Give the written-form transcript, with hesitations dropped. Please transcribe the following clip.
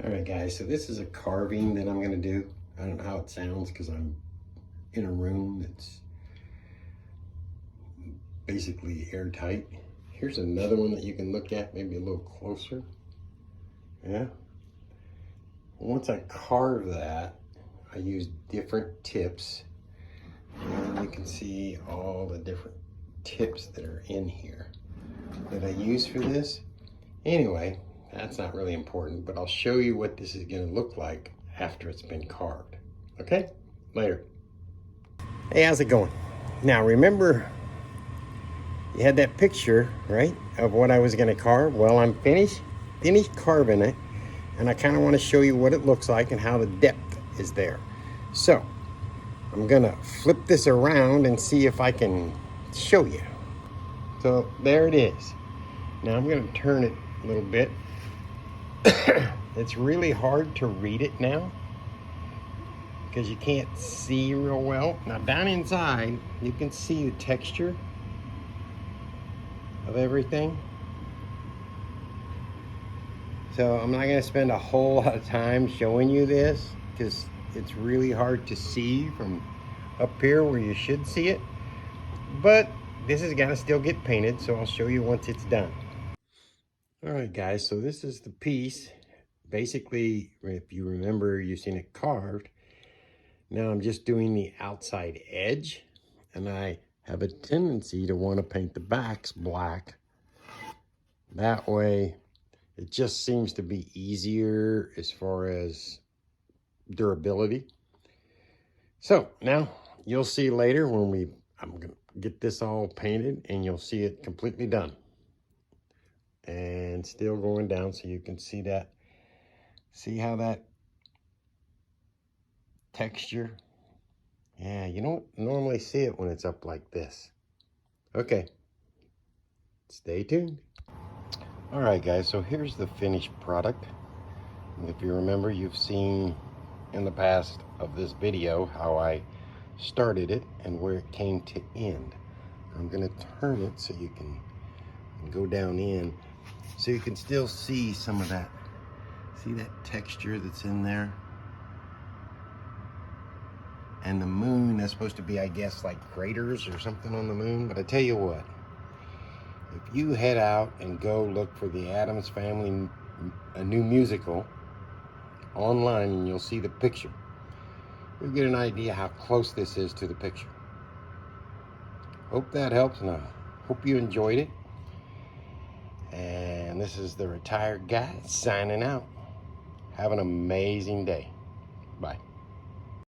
All right, guys, so this is a carving that I'm gonna do. I don't know how it sounds because I'm in a room that's basically airtight. Here's another one that you can look at maybe a little closer. Yeah. Once I carve that, I use different tips. And you can see all the different tips that are in here that I use for this. Anyway, that's not really important, but I'll show you what this is gonna look like after it's been carved. Okay, later. Hey, how's it going? Now remember, you had that picture, right, of what I was gonna carve? Well, I'm finished carving it, and I kind of want to show you what it looks like and how the depth is there. So I'm gonna flip this around and see if I can show you. So there it is. Now I'm gonna turn it a little bit. It's really hard to read it now because you can't see real well. Now down inside, you can see the texture of everything. So I'm not gonna spend a whole lot of time showing you this because it's really hard to see from up here where you should see it. But this is gonna still get painted, so I'll show you once it's done. All right, guys, so this is the piece. Basically, if you remember, you've seen it carved. Now I'm just doing the outside edge, and I have a tendency to want to paint the backs black. That way, it just seems to be easier as far as durability. So now you'll see later when I'm gonna get this all painted, and you'll see it completely done. And still going down so you can see that. See how that texture? Yeah, you don't normally see it when it's up like this. Okay, stay tuned. All right, guys, so here's the finished product. And if you remember, you've seen in the past of this video how I started it and where it came to end. I'm gonna turn it so you can go down in so you can still see some of that. See that texture that's in there? And the moon, that's supposed to be, I guess, like craters or something on the moon. But I tell you what, if you head out and go look for the Addams Family, a new musical, online, and you'll see the picture, you'll get an idea how close this is to the picture. Hope that helps, and I hope you enjoyed it. And this is the retired guy signing out. Have an amazing day. Bye.